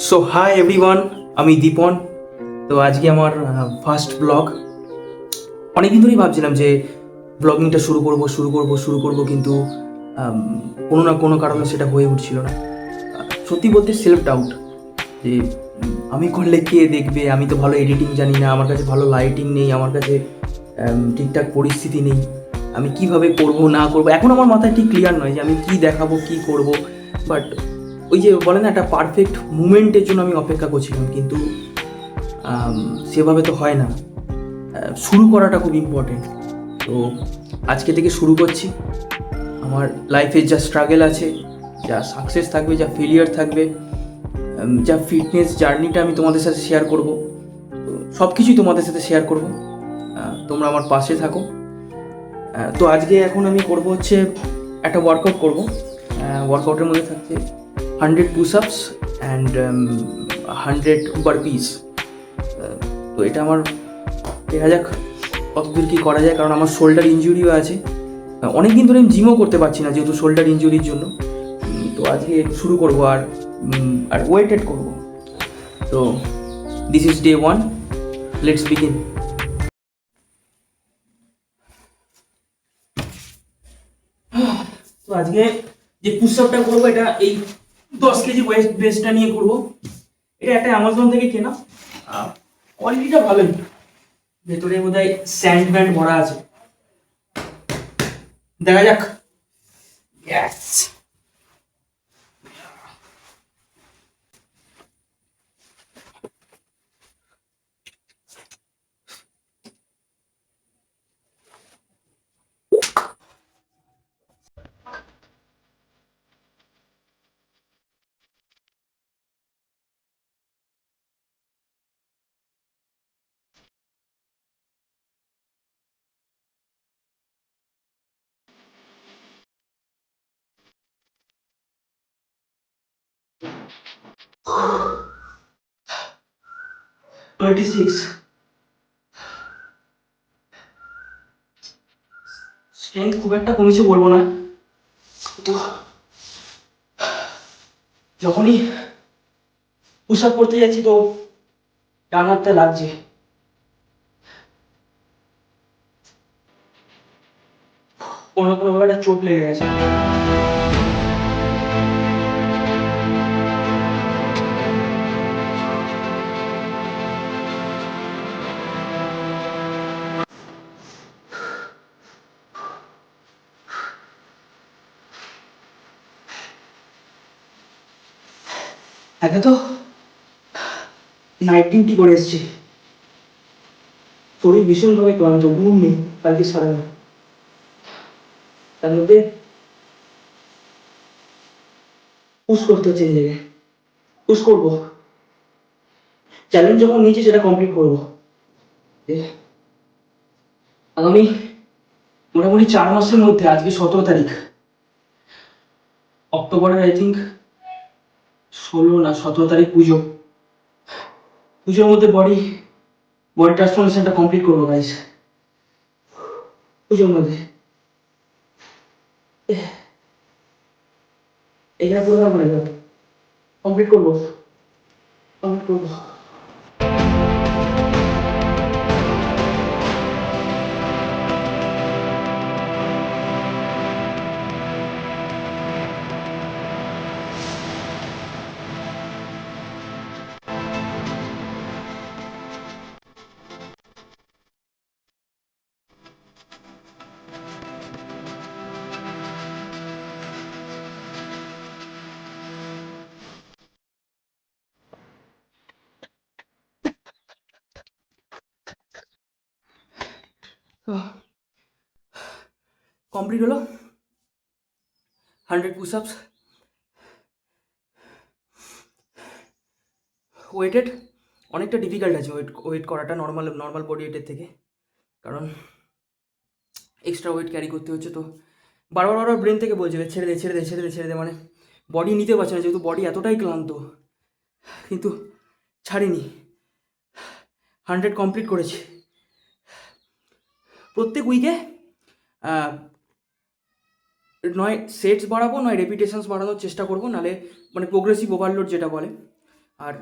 So hi everyone, আমি দীপন। তো আজকে আমার ফার্স্ট ব্লগ। অনেকদিন ধরেই ভাবছিলাম যে ব্লগিংটা শুরু করব, কিন্তু আম, কোনো না কোনো কারণে সেটা হয়ে উঠছিল না। সত্যি বলতে সেলফ ডাউট যে আমি করলে কে দেখবে, আমি তো ভালো এডিটিং জানি না, আমার কাছে ভালো লাইটিং নেই, আমার কাছে ঠিকঠাক পরিস্থিতি নেই, আমি কিভাবে করব না করব এখন আমার মাথায় ঠিক ক্লিয়ার নয় যে আমি কি দেখাবো কি করব। বাট ওই যে বলে না, একটা পারফেক্ট মুমেন্টের জন্য আমি অপেক্ষা করছিলাম, কিন্তু সেভাবে তো হয় না। শুরু করাটা খুব ইম্পর্টেন্ট। তো আজকে থেকে শুরু করছি। আমার লাইফে যা স্ট্রাগল আছে, যা সাকসেস থাকবে, যা ফেলিয়ার থাকবে, যা ফিটনেস জার্নিটা আমি তোমাদের সাথে শেয়ার করব, তো সব কিছুই তোমাদের সাথে শেয়ার করব। তোমরা আমার পাশে থাকো। তো আজকে এখন আমি করব হচ্ছে একটা ওয়ার্কআউট করব। ওয়ার্কআউটের মধ্যে থাকছে 100 পুশ আপস অ্যান্ড 100 বারপিস। তো এটা আমার দেখা যাক কতদূর কী করা যায়, কারণ আমার শোল্ডার ইঞ্জুরিও আছে। অনেক দিন ধরে আমি জিমও করতে পারছি না যেহেতু শোল্ডার ইঞ্জুরির জন্য। তো আজকে শুরু করবো আর ওয়েটেড করবো। তো this is day 1, let's begin. তো আজকে যে পুশ আপটা করবো, এটা এই 10 কেজি ওয়েস্ট বেসটা নিয়ে করবো। এটা একটা অ্যামাজন থেকে কেনা, কোয়ালিটিটা ভালোই। ভেতরে বোধহয় স্যান্ড ব্যান্ড ভরা আছে, দেখা যাক। Yes. Twenty-six. স্ট্রেংথ খুব একটা কমেছে বলবো না, তো যখনই পুশ আপ করতে যাচ্ছি তো ডান হাতটা লাগছে। কোনো কোনো ভাবে একটা চোট লেগে গেছে। একে তো নাইট ডিউটি করে এসছি, শরীর ভীষণভাবে ক্লান্ত, ঘুম নেই কালকে সারা রাত। তার মধ্যে পুশ করতে হচ্ছে নিজেকে। পুশ করবো, চ্যালেঞ্জ যখন নিয়েছি সেটা কমপ্লিট করবো। আগামী মোটামুটি 4 মাসের মধ্যে, আজকে 17 তারিখ, অক্টোবরের আই থিঙ্ক 16 না 17 তারিখ পুজো। পুজোর মধ্যে বডি ট্রান্সফরমেশনটা কমপ্লিট করবো গাইস, পুজোর মধ্যে। এখানে পুরো না করে কমপ্লিট করবো, কমপ্লিট করবো। কমপ্লিট হলো 100 পুশ আপস, ওয়েটেড। অনেকটা ডিফিকাল্ট আছে ওয়েট করাটা নর্মাল নর্মাল বডি ওয়েটের থেকে, কারণ এক্সট্রা ওয়েট ক্যারি করতে হচ্ছে। তো বারবার বারবার ব্রেন থেকে বলছে ছেড়ে দে ছেড়ে দে ছেড়ে দে ছেড়ে দে, মানে বডি নিতে পারছে না যেহেতু বডি এতটাই ক্লান্ত, কিন্তু ছাড়িনি। 100 কমপ্লিট করেছি। প্রত্যেক উইকে নয় সেটস বাড়াবো, নয় রেপিটেশনস বাড়ানোর চেষ্টা করবো, নাহলে মানে প্রোগ্রেসিভ ওভারলোড যেটা বলে, আর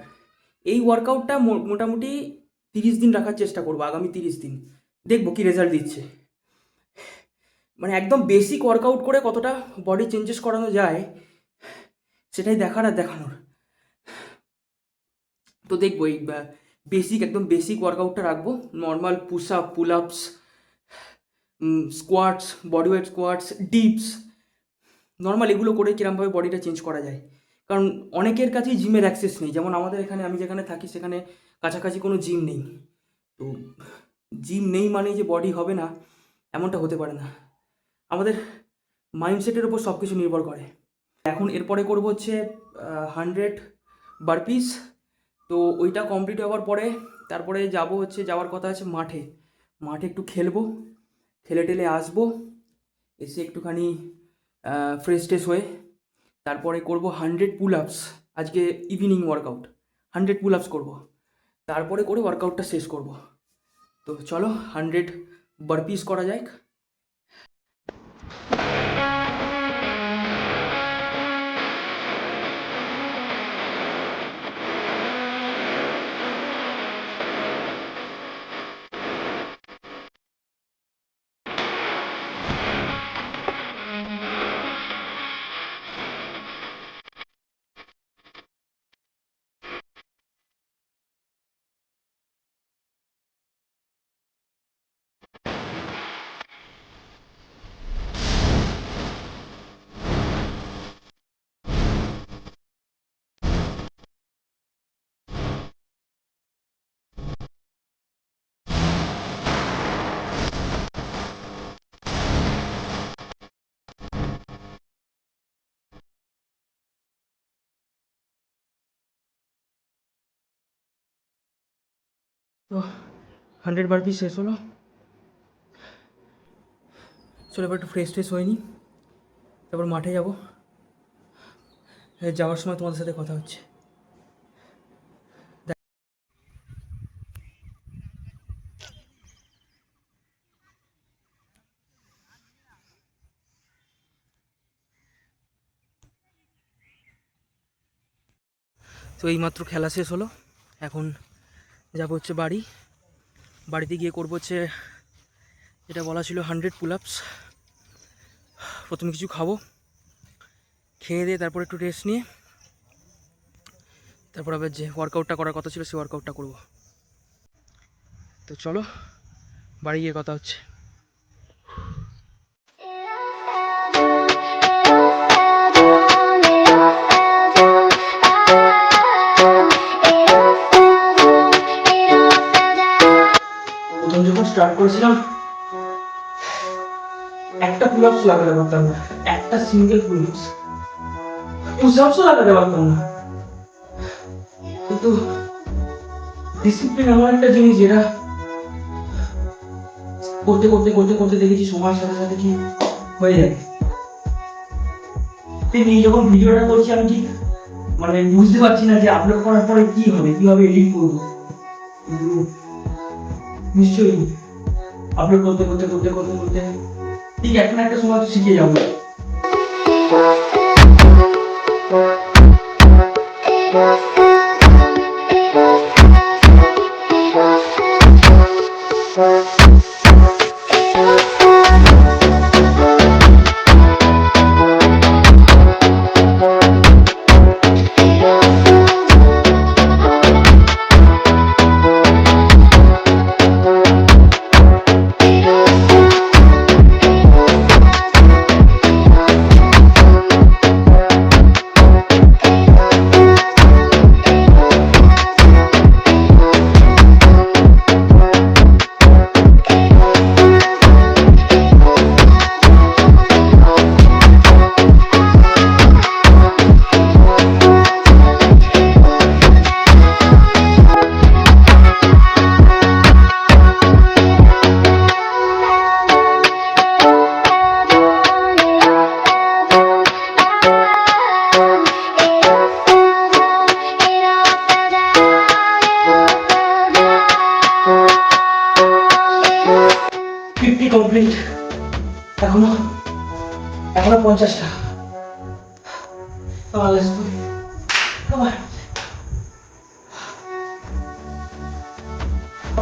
এই ওয়ার্কআউটটা মোটামুটি 30 দিন রাখার চেষ্টা করবো, আগামী 30 দিন দেখবো কি রেজাল্ট দিচ্ছে। মানে একদম বেসিক ওয়ার্কআউট করে কতটা বডি চেঞ্জেস করানো যায় সেটাই দেখার আর দেখানোর। তো দেখবো এই একদম বেসিক ওয়ার্কআউটটা রাখবো, নর্মাল পুশ আপ, পুল আপস, squats, body weight squats, dips, normal এগুলো করে কিরমভাবে বডিটা চেঞ্জ করা যায়। কারণ অনেকের কাছেই জিমের অ্যাক্সেস নেই, যেমন আমাদের এখানে, আমি যেখানে থাকি সেখানে কাছাকাছি কোনো জিম নেই। তো জিম নেই মানে যে বডি হবে না এমনটা হতে পারে না, আমাদের মাইন্ডসেটের ওপর সব কিছু নির্ভর করে। এখন এরপরে করবো হচ্ছে 100 বারপিস। তো ওইটা কমপ্লিট হওয়ার পরে তারপরে যাওয়ার কথা আছে মাঠে একটু খেলবো, খেলে টেলে আসবো, এসে একটুখানি ফ্রেশ ট্রেশ হয়ে তারপরে করবো 100 পুল আপস। আজকে ইভিনিং ওয়ার্কআউট 100 পুল আপস করবো, তারপরে করে ওয়ার্কআউটটা শেষ করব। তো চলো 100 বারপিস করা যাক। তো 100 বারপিস শেষ হলো, চলো এবার একটু ফ্রেশ ট্রেশ হয়নি, তারপর মাঠে যাব। যাওয়ার সময় তোমাদের সাথে কথা হচ্ছে। তো এইমাত্র খেলা শেষ হলো, এখন যাবো হচ্ছে বাড়িতে গিয়ে করবো হচ্ছে, যেটা বলা ছিল 100 পুল আপস। প্রথমে কিছু খাবো, খেয়ে দিয়ে তারপর একটু রেস্ট নিয়ে তারপর আবার যে ওয়ার্কআউটটা করার কথা ছিল সেই ওয়ার্কআউটটা করবো। তো চলো বাড়ি গিয়ে কথা হচ্ছে। প্রথম যখন স্টার্ট করেছিলাম একটা পুল আপস লাগাতে পারতাম না, একটা সিঙ্গেল পুল আপস, পুশ আপসও লাগাতে পারতাম না। কিন্তু ডিসিপ্লিন এমন একটা জিনিস যেটা করতে করতে করতে করতে দেখেছি সময়ের সাথে সাথে কি হয়ে যায়। তেমনি যখন ভিডিওটা করছি আমি ঠিক মানে বুঝতে পারছি না যে আপলোড করার পরে কি হবে, কিভাবে এডিট করবো, কিন্তু নিশ্চয়ই আপলোড করতে করতে করতে করতে করতে ঠিক একটা না একটা সময় শিখে যাবো। কমপ্লিট, এখনো 50টা।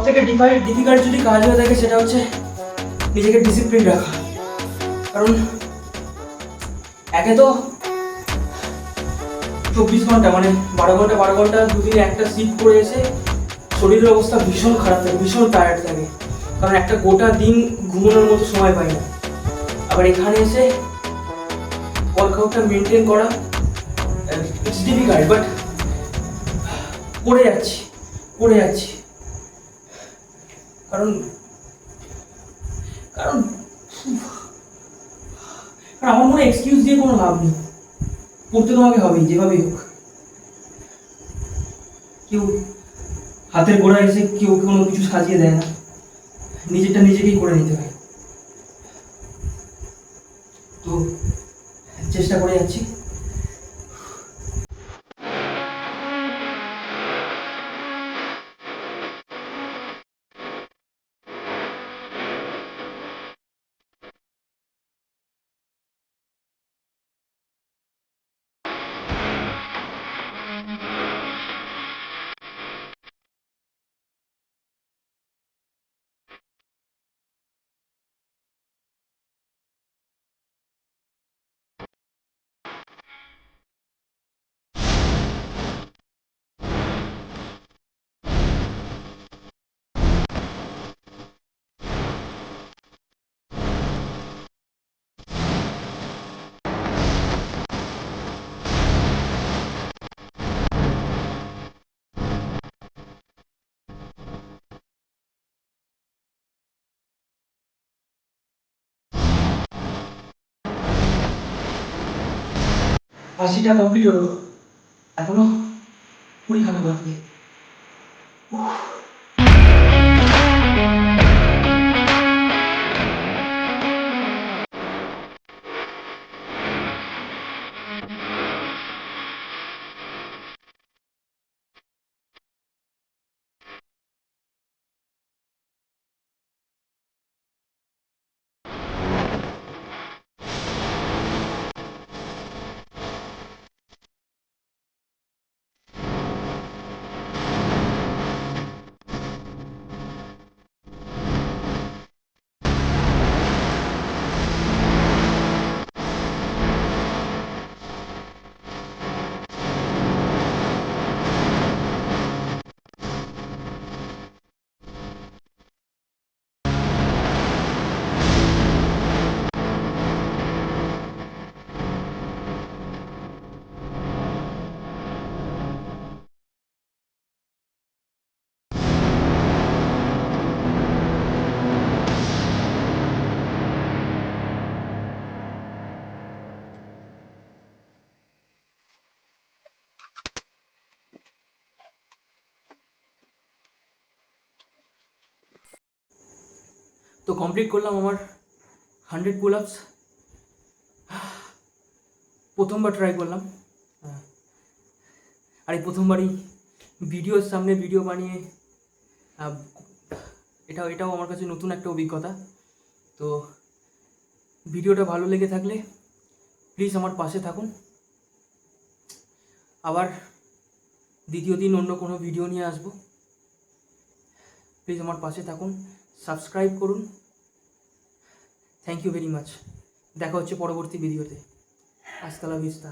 থেকে ডিফিকাল্ট যদি কাজ হয়ে থাকে সেটা হচ্ছে নিজেকে ডিসিপ্লিন রাখা। কারণ একে তো 24 ঘন্টা মানে 12 ঘন্টা দুদিনে একটা শিফট করে এসে শরীরের অবস্থা ভীষণ খারাপ থাকে, ভীষণ টায়ার্ড থাকে, কারণ একটা গোটা দিন ঘুমানোর মতো সময় পাই না। আবার এখানে এসে ওয়ার্কআউটটা মেনটেন করা ইটস ডিফিকাল্ট, বাট করে যাচ্ছি। কারণ কারণ আমার মনে এক্সকিউজ দিয়ে কোনো লাভ নেই, করতে তোমাকে হবেই যেভাবেই হোক। কেউ হাতের গোড়া এসে কেউ কোনো কিছু সাজিয়ে দেয় না, নিজেরটা নিজেকেই করে নিতে হয়। তো চেষ্টা করে যাচ্ছি। আশিটা কমপ্লিট হলো, এখনো 20 খানা বাকি। তো কমপ্লিট করলাম আমার 100 পুল আপস। প্রথমবার ট্রাই করলাম, আর এই প্রথমবারই ভিডিওর সামনে ভিডিও বানিয়ে এটাও আমার কাছে নতুন একটা অভিজ্ঞতা। তো ভিডিওটা ভালো লেগে থাকলে প্লিজ আমার পাশে থাকুন। আবার দ্বিতীয় দিন অন্য কোনো ভিডিও নিয়ে আসবো, প্লিজ আমার পাশে থাকুন, সাবস্ক্রাইব করুন। Thank you very much. দেখা হচ্ছে পরবর্তী ভিডিওতে। আস্তা লা ভিস্তা।